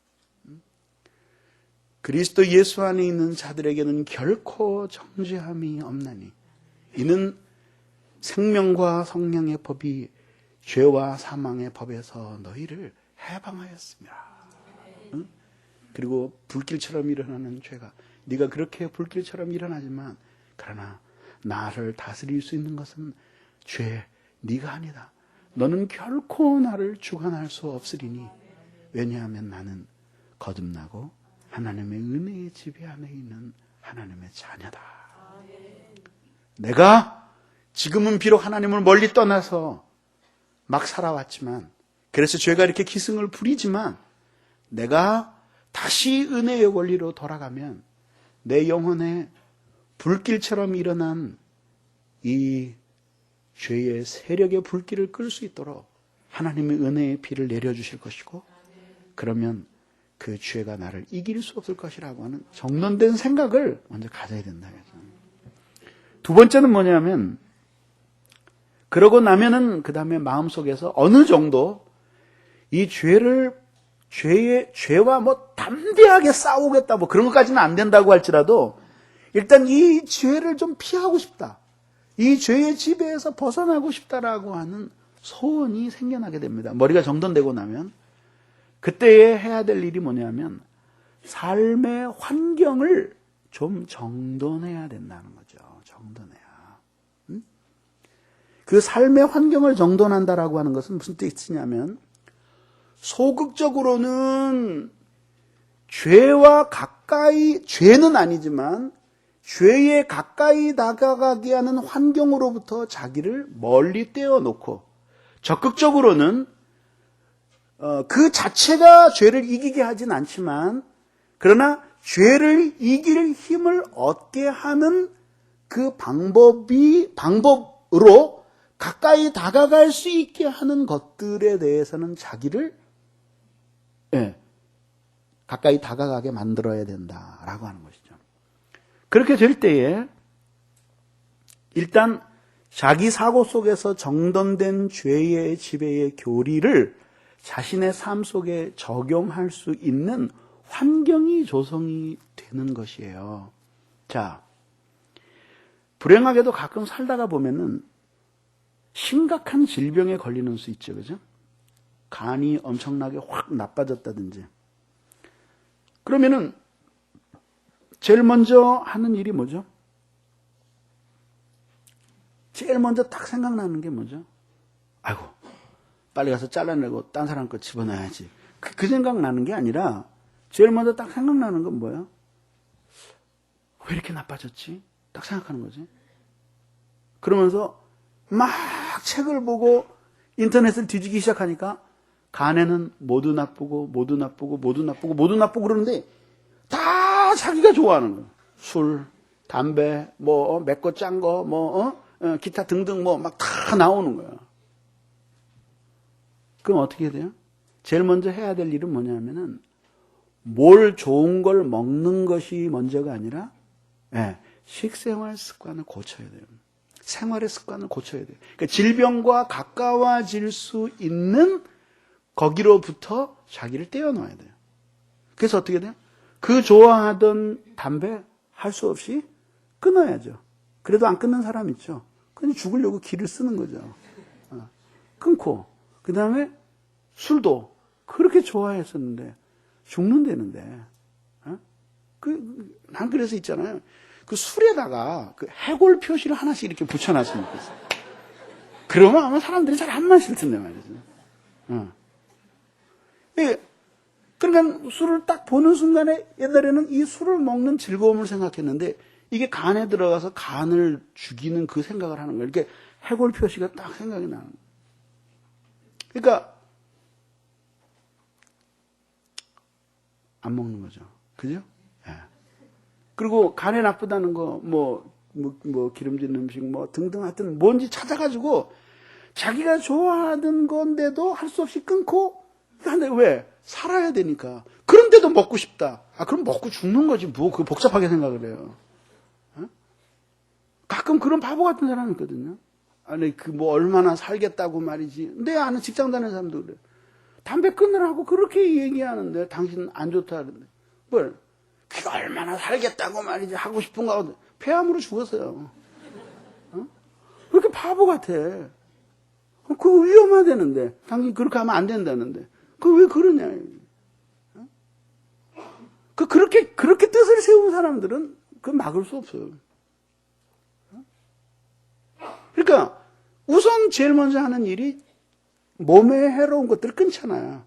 그리스도 예수 안에 있는 자들에게는 결코 정죄함이 없나니 이는 생명과 성령의 법이 죄와 사망의 법에서 너희를 해방하였습니다. 응? 그리고 불길처럼 일어나는 죄가 네가 그렇게 불길처럼 일어나지만 그러나 나를 다스릴 수 있는 것은 죄 네가 아니다. 너는 결코 나를 주관할 수 없으리니 왜냐하면 나는 거듭나고 하나님의 은혜의 지배 안에 있는 하나님의 자녀다. 내가 지금은 비록 하나님을 멀리 떠나서 막 살아왔지만 그래서 죄가 이렇게 기승을 부리지만 내가 다시 은혜의 원리로 돌아가면 내 영혼에 불길처럼 일어난 이 죄의 세력의 불길을 끌 수 있도록 하나님의 은혜의 피를 내려주실 것이고 그러면 그 죄가 나를 이길 수 없을 것이라고 하는 정돈된 생각을 먼저 가져야 된다. 두 번째는 뭐냐면 그러고 나면은 그 다음에 마음속에서 어느 정도 이 죄와 뭐 담대하게 싸우겠다 뭐 그런 것까지는 안 된다고 할지라도 일단 이 죄를 좀 피하고 싶다. 이 죄의 지배에서 벗어나고 싶다라고 하는 소원이 생겨나게 됩니다. 머리가 정돈되고 나면 그때에 해야 될 일이 뭐냐면 삶의 환경을 좀 정돈해야 된다는 거죠. 정돈해야. 그 삶의 환경을 정돈한다라고 하는 것은 무슨 뜻이냐면 소극적으로는 죄와 가까이, 죄는 아니지만 죄에 가까이 다가가게 하는 환경으로부터 자기를 멀리 떼어놓고 적극적으로는 그 자체가 죄를 이기게 하진 않지만 그러나 죄를 이길 힘을 얻게 하는 그 방법으로 가까이 다가갈 수 있게 하는 것들에 대해서는 자기를 가까이 다가가게 만들어야 된다라고 하는 것이죠. 그렇게 될 때에 일단 자기 사고 속에서 정돈된 죄의 지배의 교리를 자신의 삶 속에 적용할 수 있는 환경이 조성이 되는 것이에요. 자, 불행하게도 가끔 살다가 보면은 심각한 질병에 걸리는 수 있죠. 그죠? 간이 엄청나게 확 나빠졌다든지. 그러면은 제일 먼저 하는 일이 뭐죠? 제일 먼저 딱 생각나는 게 뭐죠? 아이고, 빨리 가서 잘라내고 딴 사람 거 집어넣어야지. 그 생각나는 게 아니라 제일 먼저 딱 생각나는 건 뭐예요? 왜 이렇게 나빠졌지? 딱 생각하는 거지. 그러면서 막 책을 보고 인터넷을 뒤지기 시작하니까 간에는 모두 나쁘고 그러는데 다 자기가 좋아하는 거. 술, 담배, 맵고 짠 거, 기타 등등 막 다 나오는 거야. 그럼 어떻게 해야 돼요? 제일 먼저 해야 될 일은 뭐냐면은 뭘 좋은 걸 먹는 것이 먼저가 아니라 식생활 습관을 고쳐야 돼요. 생활의 습관을 고쳐야 돼요. 그러니까 질병과 가까워질 수 있는 거기로부터 자기를 떼어놔야 돼요. 그래서 어떻게 돼요? 그 좋아하던 담배 할 수 없이 끊어야죠. 그래도 안 끊는 사람 있죠. 그냥 죽으려고 기를 쓰는 거죠. 끊고 그 다음에 술도 그렇게 좋아했었는데 죽는다는데 난 그래서 있잖아요. 그 술에다가 그 해골 표시를 하나씩 이렇게 붙여놨으면 좋겠어요. 그러면 아마 사람들이 잘 안 마실 텐데 말이죠. 그러니까 술을 딱 보는 순간에 옛날에는 이 술을 먹는 즐거움을 생각했는데 이게 간에 들어가서 간을 죽이는 그 생각을 하는 거예요. 이렇게 해골 표시가 딱 생각이 나는 거예요. 그러니까 안 먹는 거죠. 그죠? 예. 그리고 간에 나쁘다는 거, 기름진 음식, 등등 하여튼 뭔지 찾아가지고 자기가 좋아하던 건데도 할 수 없이 끊고, 근데 왜? 살아야 되니까. 그런데도 먹고 싶다. 그럼 먹고 죽는 거지. 그 복잡하게 생각을 해요. 가끔 그런 바보 같은 사람이 있거든요. 아니, 얼마나 살겠다고 말이지. 내 아는 직장 다니는 사람도 그래. 담배 끊으라고 그렇게 얘기하는데, 당신 안 좋다 하는데. 그게 얼마나 살겠다고 말이지. 하고 싶은가. 폐암으로 죽었어요. 그렇게 바보 같아. 그거 위험하다는데. 당연히 그렇게 하면 안 된다는데. 그거 왜 그러냐. 그렇게 뜻을 세운 사람들은 그 막을 수 없어요. 그러니까 우선 제일 먼저 하는 일이 몸에 해로운 것들을 끊잖아요.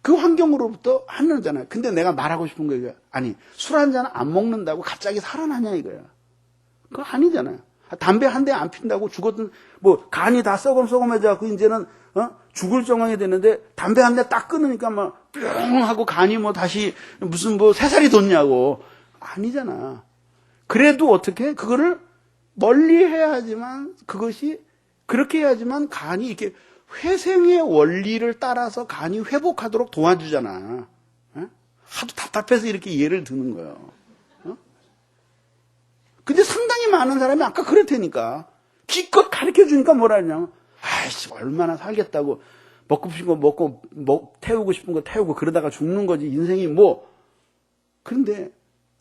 그 환경으로부터 하는잖아요. 근데 내가 말하고 싶은 거 이거야. 아니, 술 한 잔 안 먹는다고 갑자기 살아나냐 이거야. 그거 아니잖아요. 담배 한 대 안 핀다고 죽었던, 뭐, 간이 다 썩어져갖고 이제는, 죽을 정황이 되는데, 담배 한 대 딱 끊으니까 막, 뿅 하고 간이 뭐 다시 무슨 뭐 새살이 돋냐고. 아니잖아. 그래도 어떻게? 그거를 멀리 해야지만, 그것이, 그렇게 해야지만 간이 이렇게 회생의 원리를 따라서 간이 회복하도록 도와주잖아. 하도 답답해서 이렇게 예를 드는 거예요. 근데 상당히 많은 사람이 아까 그렇다니까. 기껏 가르쳐 주니까 뭐라 하냐면, 아이씨, 얼마나 살겠다고. 먹고 싶은 거 먹고, 태우고 싶은 거 태우고, 그러다가 죽는 거지. 인생이 뭐. 그런데,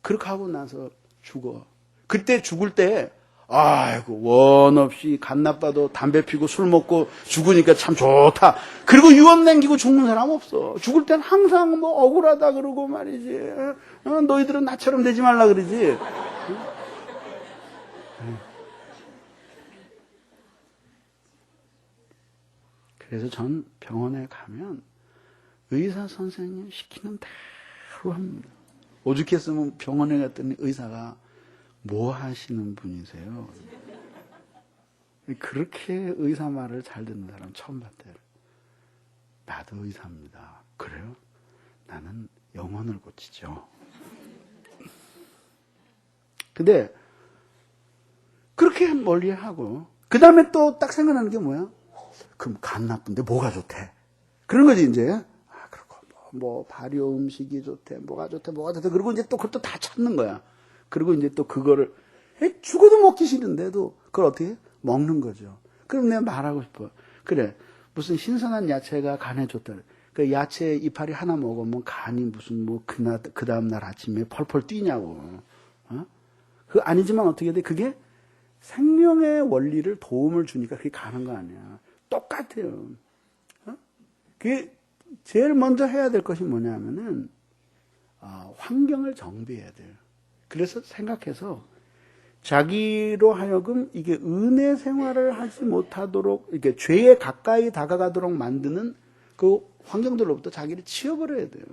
그렇게 하고 나서 죽어. 그때 죽을 때, 아이고, 원 없이 간 나빠도 담배 피고 술 먹고 죽으니까 참 좋다. 그리고 유언 남기고 죽는 사람 없어. 죽을 땐 항상 뭐 억울하다 그러고 말이지. 너희들은 나처럼 되지 말라 그러지. 그래서 전 병원에 가면 의사 선생님 시키는 대로 합니다. 오죽했으면 병원에 갔더니 의사가 뭐 하시는 분이세요? 그렇게 의사 말을 잘 듣는 사람 처음 봤대요. 나도 의사입니다. 그래요? 나는 영혼을 고치죠. 근데 그렇게 멀리하고 그 다음에 또 딱 생각나는 게 뭐야? 그럼 간 나쁜데 뭐가 좋대? 그런 거지 이제. 그렇고 뭐 발효 음식이 좋대, 뭐가 좋대. 그리고 이제 또 그것도 다 찾는 거야. 그리고 이제 또 그거를 죽어도 먹기 싫은데도 그걸 어떻게 해? 먹는 거죠. 그럼 내가 말하고 싶어. 그래, 무슨 신선한 야채가 간에 좋다. 그 야채 이파리 하나 먹으면 간이 무슨 뭐 그 다음 날 아침에 펄펄 뛰냐고. 그 아니지만 어떻게 돼? 그게 생명의 원리를 도움을 주니까 그게 가는 거 아니야. 똑같아요. 그게 제일 먼저 해야 될 것이 뭐냐면은 환경을 정비해야 돼요. 그래서 생각해서 자기로 하여금 이게 은혜 생활을 하지 못하도록 이렇게 죄에 가까이 다가가도록 만드는 그 환경들로부터 자기를 치워버려야 돼요.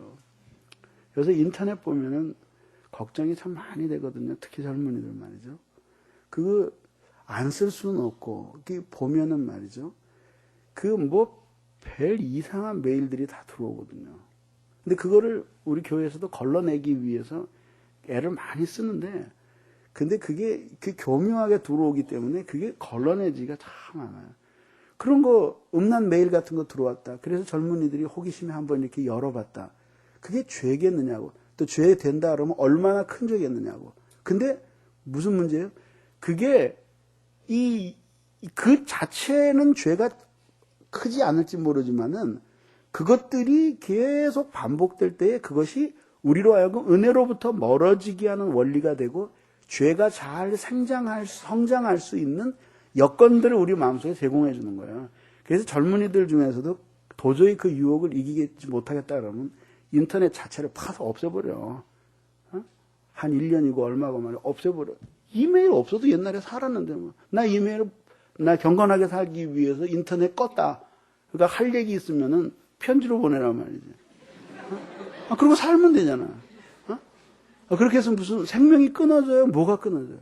그래서 인터넷 보면은 걱정이 참 많이 되거든요. 특히 젊은이들 말이죠. 그거 안 쓸 수는 없고, 보면은 말이죠. 그 뭐 별 이상한 메일들이 다 들어오거든요. 근데 그거를 우리 교회에서도 걸러내기 위해서 애를 많이 쓰는데, 근데 그게 교묘하게 들어오기 때문에 그게 걸러내지가 참 많아요. 그런 거, 음란 메일 같은 거 들어왔다. 그래서 젊은이들이 호기심에 한번 이렇게 열어봤다. 그게 죄겠느냐고. 또 죄 된다 그러면 얼마나 큰 죄겠느냐고. 근데 무슨 문제예요? 그게 그 자체는 죄가 크지 않을지 모르지만은 그것들이 계속 반복될 때에 그것이 우리로 하여금 은혜로부터 멀어지게 하는 원리가 되고 죄가 잘 성장할 수 있는 여건들을 우리 마음속에 제공해 주는 거예요. 그래서 젊은이들 중에서도 도저히 그 유혹을 이기지 못하겠다 그러면 인터넷 자체를 파서 없애버려. 한 1년이고 얼마고 말이야. 없애버려. 이메일 없어도 옛날에 살았는데 뭐. 나 경건하게 살기 위해서 인터넷 껐다. 그러니까 할 얘기 있으면은 편지로 보내란 말이지. 그리고 살면 되잖아. 그렇게 해서 무슨 생명이 끊어져요? 뭐가 끊어져요?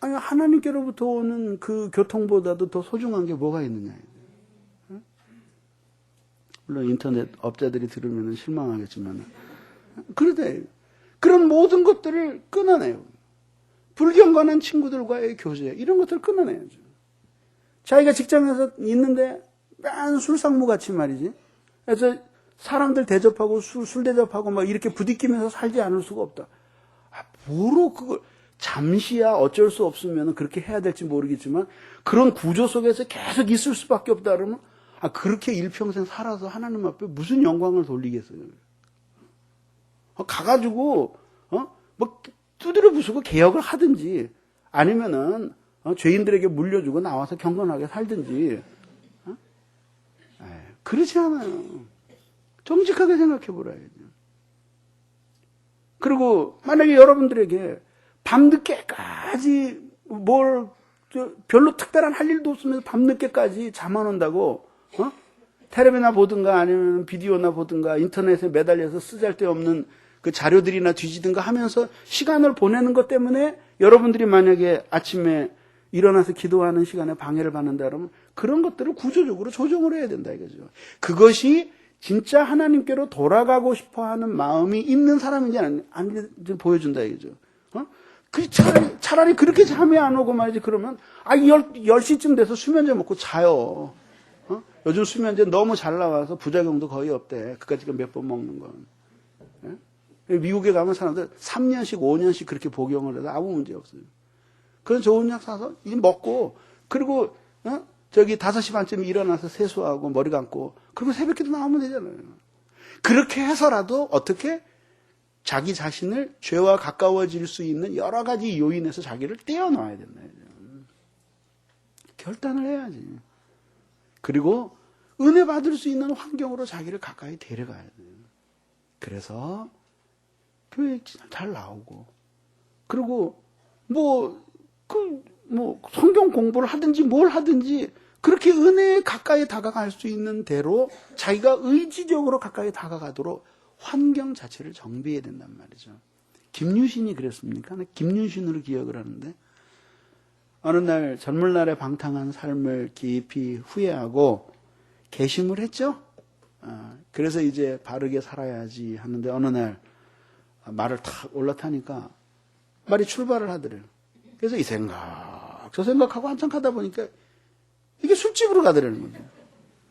아니, 하나님께로부터 오는 그 교통보다도 더 소중한 게 뭐가 있느냐. 물론 인터넷 업자들이 들으면 실망하겠지만. 그러대. 그런 모든 것들을 끊어내요. 불경건한 친구들과의 교제, 이런 것들을 끊어내야죠. 자기가 직장에서 있는데 맨 술상무같이 말이지. 그래서 사람들 대접하고 술 대접하고 막 이렇게 부딪히면서 살지 않을 수가 없다. 뭐로 그걸 잠시야 어쩔 수 없으면 그렇게 해야 될지 모르겠지만 그런 구조 속에서 계속 있을 수밖에 없다 그러면 그렇게 일평생 살아서 하나님 앞에 무슨 영광을 돌리겠어요. 가가지고 뭐 두드려 부수고 개혁을 하든지 아니면은 죄인들에게 물려주고 나와서 경건하게 살든지. 그렇지 않아요. 정직하게 생각해 보라야죠. 그리고 만약에 여러분들에게 밤늦게까지 별로 특별한 할 일도 없으면서 밤늦게까지 잠 안 온다고 텔레비나 보든가 아니면 비디오나 보든가 인터넷에 매달려서 쓰잘데없는 그 자료들이나 뒤지든가 하면서 시간을 보내는 것 때문에 여러분들이 만약에 아침에 일어나서 기도하는 시간에 방해를 받는다 그러면 그런 것들을 구조적으로 조정을 해야 된다 이거죠. 그것이 진짜 하나님께로 돌아가고 싶어하는 마음이 있는 사람인지 아닌지 보여준다 이거죠. 차라리 그렇게 잠이 안 오고 말이지 그러면 10시쯤 돼서 수면제 먹고 자요. 요즘 수면제 너무 잘 나와서 부작용도 거의 없대. 그까짓 거 몇 번 먹는 건. 미국에 가면 사람들 3년씩 5년씩 그렇게 복용을 해도 아무 문제 없어요. 그런 좋은 약 사서 이제 먹고 그리고 5시 반쯤 일어나서 세수하고 머리 감고 그리고 새벽기도 나오면 되잖아요. 그렇게 해서라도 어떻게 자기 자신을 죄와 가까워질 수 있는 여러 가지 요인에서 자기를 떼어놔야 된다. 결단을 해야지. 그리고 은혜 받을 수 있는 환경으로 자기를 가까이 데려가야 돼요. 그래서 교회 잘 나오고 그리고 성경 공부를 하든지 뭘 하든지 그렇게 은혜에 가까이 다가갈 수 있는 대로 자기가 의지적으로 가까이 다가가도록 환경 자체를 정비해야 된단 말이죠. 김유신이 그랬습니까? 김유신으로 기억을 하는데 어느 날 젊은 날의 방탕한 삶을 깊이 후회하고 개심을 했죠. 그래서 이제 바르게 살아야지 하는데 어느 날 말을 탁 올라타니까 말이 출발을 하더래요. 그래서 이 생각 저 생각하고 한참 가다 보니까 이게 술집으로 가더라는 거죠.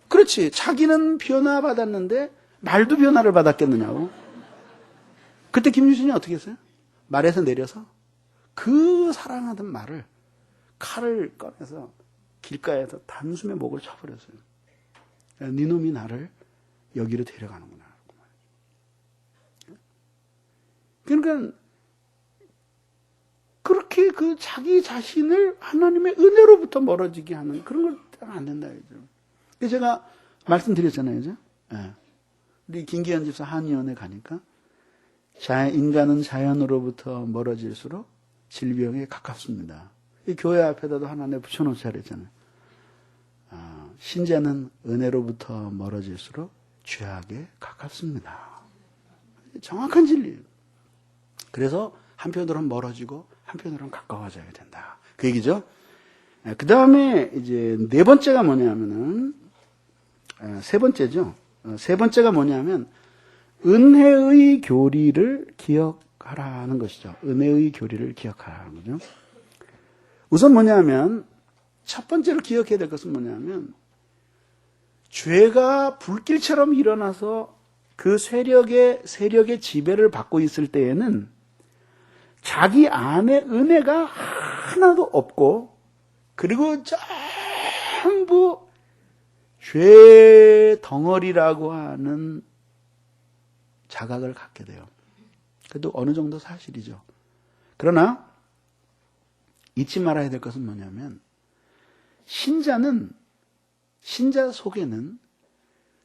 그렇지. 자기는 변화받았는데 말도 변화를 받았겠느냐고. 그때 김유신이 어떻게 했어요? 말에서 내려서 그 사랑하던 말을 칼을 꺼내서 길가에서 단숨에 목을 쳐버렸어요. 네 놈이 나를 여기로 데려가는구나. 그러니까 그렇게 그 자기 자신을 하나님의 은혜로부터 멀어지게 하는 그런 걸 안 된다. 그래서 제가 말씀드렸잖아요. 그죠? 네. 우리 김기현 집사 한의원에 가니까 인간은 자연으로부터 멀어질수록 질병에 가깝습니다. 이 교회 앞에다도 하나 내 붙여놓자 그랬잖아요. 신자는 은혜로부터 멀어질수록 죄악에 가깝습니다. 정확한 진리예요. 그래서 한편으로는 멀어지고 한편으로는 가까워져야 된다. 그 얘기죠. 그 다음에 이제 네 번째가 뭐냐면은 세 번째죠. 세 번째가 뭐냐면 은혜의 교리를 기억하라는 것이죠. 은혜의 교리를 기억하라는 거죠. 우선 뭐냐면 첫 번째로 기억해야 될 것은 뭐냐면 죄가 불길처럼 일어나서 그 세력의 지배를 받고 있을 때에는 자기 안에 은혜가 하나도 없고 그리고 전부 죄 덩어리라고 하는 자각을 갖게 돼요. 그래도 어느 정도 사실이죠. 그러나 잊지 말아야 될 것은 뭐냐면 신자 속에는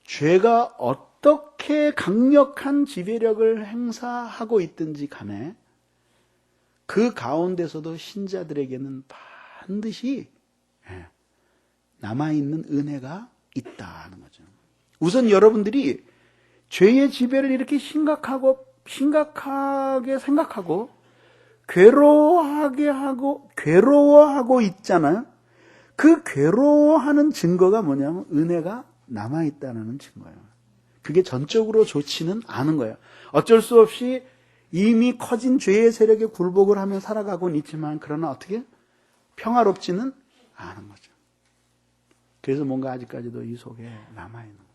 죄가 어떻게 강력한 지배력을 행사하고 있든지 간에 그 가운데서도 신자들에게는 반드시 남아있는 은혜가 있다는 거죠. 우선 여러분들이 죄의 지배를 이렇게 심각하게 생각하고 괴로워하고 있잖아요. 그 괴로워하는 증거가 뭐냐면 은혜가 남아있다는 증거예요. 그게 전적으로 좋지는 않은 거예요. 어쩔 수 없이 이미 커진 죄의 세력에 굴복을 하며 살아가고는 있지만 그러나 어떻게? 평화롭지는 않은 거죠. 그래서 뭔가 아직까지도 이 속에 남아있는 거예요.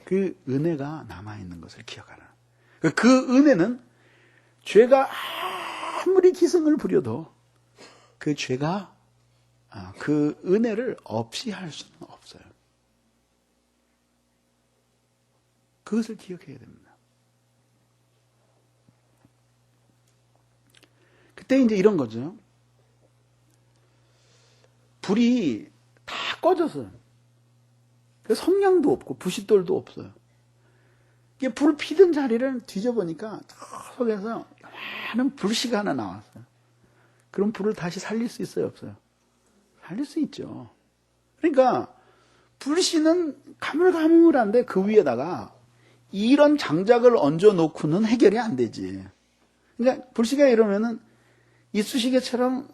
그 은혜가 남아있는 것을 기억하라. 그 은혜는 죄가 아무리 기승을 부려도 그 죄가 그 은혜를 없이 할 수는 없어요. 그것을 기억해야 됩니다. 그때 이제 이런 거죠. 불이 다 꺼져서 성냥도 없고 부싯돌도 없어요. 이게 불 피던 자리를 뒤져보니까 저 속에서 많은 불씨가 하나 나왔어요. 그럼 불을 다시 살릴 수 있어요, 없어요? 살릴 수 있죠. 그러니까 불씨는 가물가물한데 그 위에다가 이런 장작을 얹어 놓고는 해결이 안 되지. 그러니까 불씨가 이러면은 이쑤시개처럼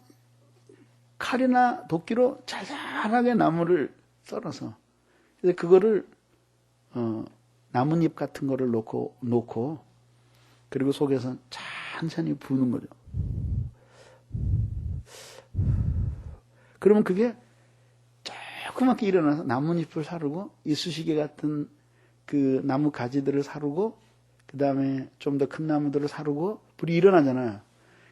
칼이나 도끼로 자잘하게 나무를 썰어서 그래서 그거를 나뭇잎 같은 거를 놓고 그리고 속에서 천천히 부는 거죠. 그러면 그게 조그맣게 일어나서 나뭇잎을 사르고 이쑤시개 같은 그 나무 가지들을 사르고 그 다음에 좀 더 큰 나무들을 사르고 불이 일어나잖아요.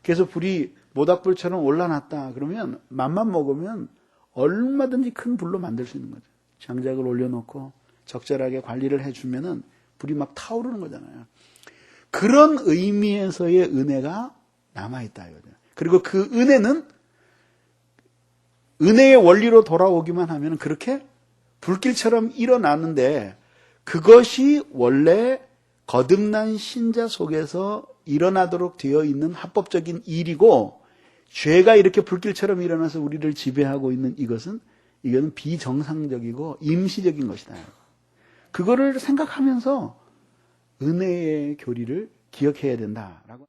그래서 불이 모닥불처럼 올라놨다 그러면 맘만 먹으면 얼마든지 큰 불로 만들 수 있는 거죠. 장작을 올려놓고 적절하게 관리를 해주면은 불이 막 타오르는 거잖아요. 그런 의미에서의 은혜가 남아있다 이거죠. 그리고 그 은혜는 은혜의 원리로 돌아오기만 하면 그렇게 불길처럼 일어나는데 그것이 원래 거듭난 신자 속에서 일어나도록 되어 있는 합법적인 일이고 죄가 이렇게 불길처럼 일어나서 우리를 지배하고 있는 이거는 비정상적이고 임시적인 것이다. 그거를 생각하면서 은혜의 교리를 기억해야 된다라고.